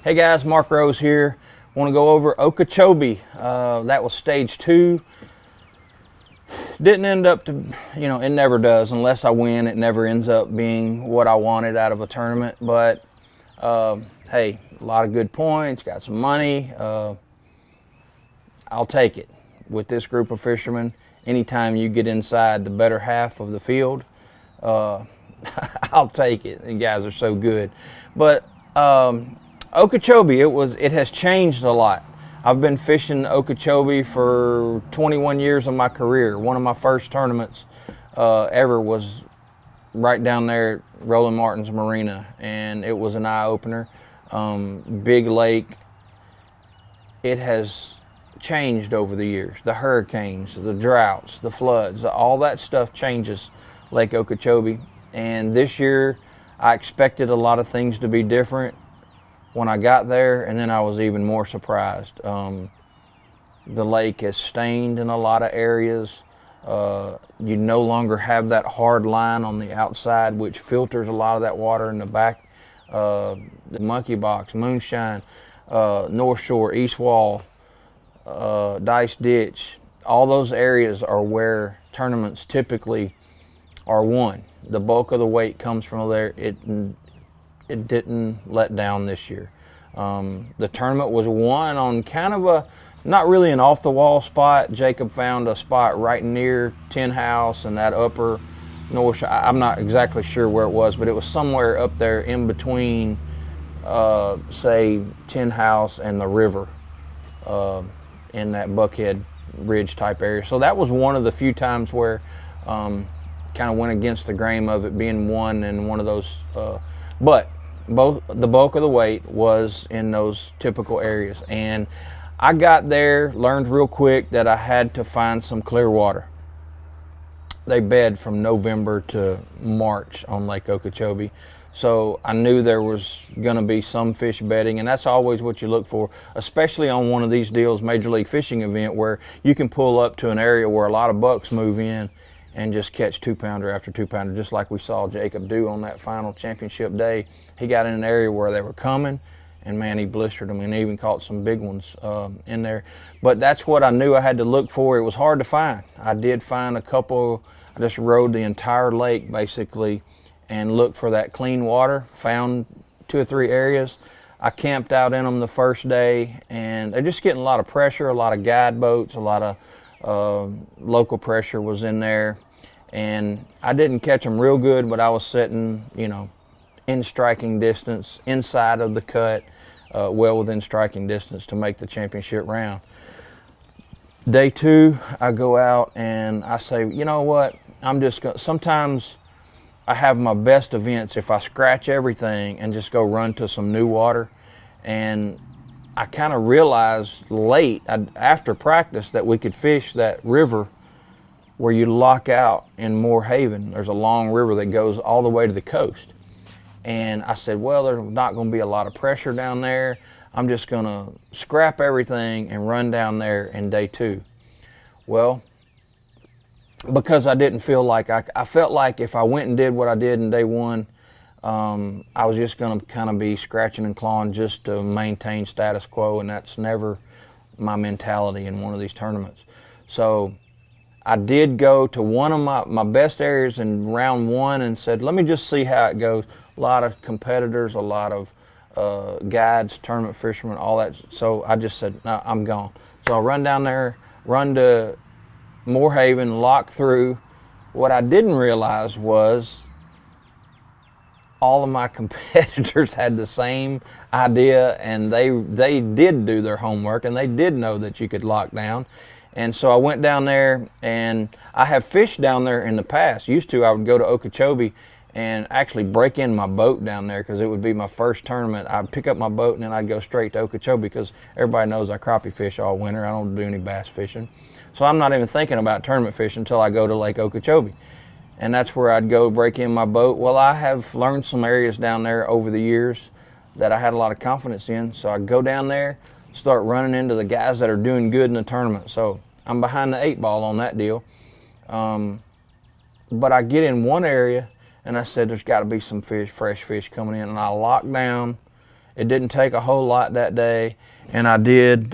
Hey guys, Mark Rose here. Want to go over Okeechobee. That was stage 2. Didn't end up to, it never does. Unless I win, it never ends up being what I wanted out of a tournament. But hey, a lot of good points, got some money. I'll take it. With this group of fishermen, anytime you get inside the better half of the field, I'll take it. The guys are so good. But Okeechobee, it has changed a lot. I've been fishing Okeechobee for 21 years of my career. One of my first tournaments ever was right down there at Roland Martin's Marina, and it was an eye-opener. Big lake. It has changed over the years. The hurricanes, the droughts, the floods, all that stuff changes Lake Okeechobee. And this year, I expected a lot of things to be different when I got there, and then I was even more surprised. The lake is stained in a lot of areas. You no longer have that hard line on the outside, which filters a lot of that water in the back. The Monkey Box, Moonshine, North Shore, East Wall, Dice Ditch, all those areas are where tournaments typically are won. The bulk of the weight comes from there. It didn't let down this year. The tournament was won on kind of not really an off-the-wall spot. Jacob found a spot right near Tin House and that upper north. I'm not exactly sure where it was, but it was somewhere up there in between, say, Tin House and the river, in that Buckhead Ridge type area. So that was one of the few times where kind of went against the grain of it being won in one of those. But the bulk of the weight was in those typical areas. And I got there, learned real quick that I had to find some clear water. They bed from November to March on Lake Okeechobee. So I knew there was gonna be some fish bedding, and that's always what you look for, especially on one of these deals, Major League Fishing event, where you can pull up to an area where a lot of bucks move in and just catch 2-pounder after 2-pounder, just like we saw Jacob do on that final championship day. He got in an area where they were coming, and man, he blistered them, and even caught some big ones in there. But that's what I knew I had to look for. It was hard to find. I did find a couple. I just rode the entire lake basically and looked for that clean water, found 2 or 3 areas. I camped out in them the first day, and they're just getting a lot of pressure, a lot of guide boats, a lot of local pressure was in there. And I didn't catch them real good, but I was sitting, in striking distance, inside of the cut, well within striking distance to make the championship round. Day 2, I go out and I say, you know what, I'm just going to, sometimes I have my best events if I scratch everything and just go run to some new water. And I kind of realized late after practice that we could fish that river where you lock out in Moore Haven. There's a long river that goes all the way to the coast. And I said, well, there's not going to be a lot of pressure down there. I'm just going to scrap everything and run down there in day 2. Well, because I didn't feel like, I felt like if I went and did what I did in day 1, I was just going to kind of be scratching and clawing just to maintain status quo, and that's never my mentality in one of these tournaments. So I did go to one of my best areas in round 1 and said, let me just see how it goes. A lot of competitors, a lot of guides, tournament fishermen, all that. So I just said, no, I'm gone. So I run down there, run to Moore Haven, lock through. What I didn't realize was all of my competitors had the same idea, and they did do their homework, and they did know that you could lock down. And so I went down there, and I have fished down there in the past. Used to, I would go to Okeechobee and actually break in my boat down there because it would be my first tournament. I'd pick up my boat and then I'd go straight to Okeechobee because everybody knows I crappie fish all winter. I don't do any bass fishing. So I'm not even thinking about tournament fishing until I go to Lake Okeechobee. And that's where I'd go break in my boat. Well, I have learned some areas down there over the years that I had a lot of confidence in. So I go down there, start running into the guys that are doing good in the tournament. So I'm behind the 8 ball on that deal. But I get in one area and I said, there's got to be some fish, fresh fish coming in. And I lock down It didn't take a whole lot that day, and I did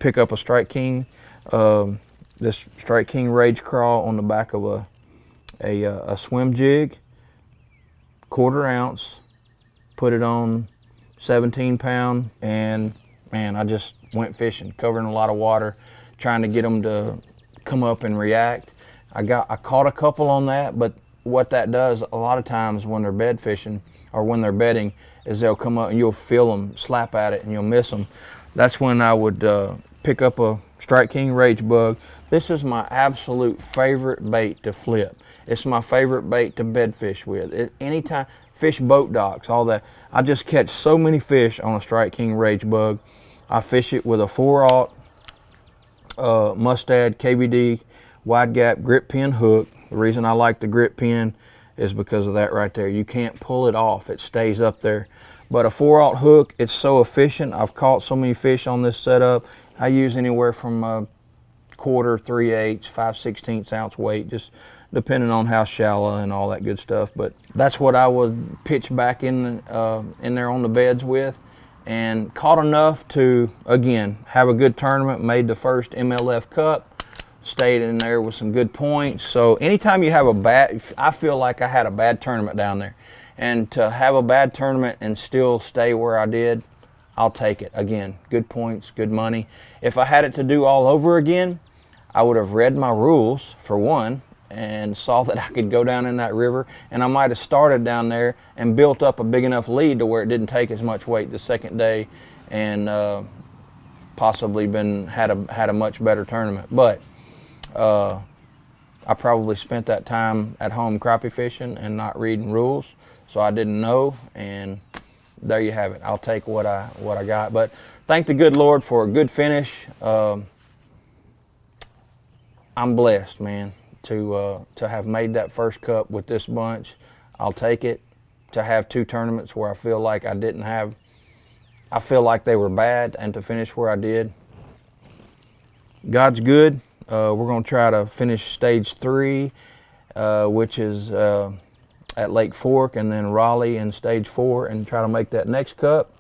pick up a Strike King, this Strike King Rage Crawl on the back of a swim jig, 1/4 ounce, put it on 17 pound, and man, I just went fishing, covering a lot of water, trying to get them to come up and react. I caught a couple on that, but what that does a lot of times when they're bed fishing or when they're bedding is they'll come up and you'll feel them slap at it and you'll miss them. That's when I would pick up a Strike King Rage Bug. This is my absolute favorite bait to flip. It's my favorite bait to bed fish with. Anytime, fish boat docks, all that. I just catch so many fish on a Strike King Rage Bug. I fish it with a 4/0 Mustad KBD wide gap grip pin hook. The reason I like the grip pin is because of that right there. You can't pull it off, it stays up there. But a 4/0 hook, it's so efficient. I've caught so many fish on this setup. I use anywhere from a 1/4, 3/8, 5/16 ounce weight, just depending on how shallow and all that good stuff. But that's what I would pitch back in there on the beds with, and caught enough to, again, have a good tournament. Made the first MLF Cup, stayed in there with some good points. So anytime you have a bad, I feel like I had a bad tournament down there, and to have a bad tournament and still stay where I did, I'll take it. Again, good points, good money. If I had it to do all over again, I would have read my rules, for one, and saw that I could go down in that river, and I might have started down there and built up a big enough lead to where it didn't take as much weight the second day, and possibly had a much better tournament. But I probably spent that time at home crappie fishing and not reading rules, so I didn't know, and there you have it. I'll take what I got. But thank the good Lord for a good finish. I'm blessed, man, to have made that first cup with this bunch. I'll take it. To have 2 tournaments where I feel like I feel like they were bad, and to finish where I did. God's good. We're going to try to finish stage 3, which is at Lake Fork, and then Raleigh in stage 4, and try to make that next cup.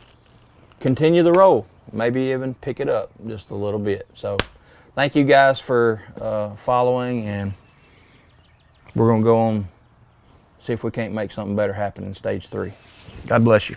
Continue the roll, maybe even pick it up just a little bit. So thank you guys for following, and we're going to go on, see if we can't make something better happen in stage 3. God bless you.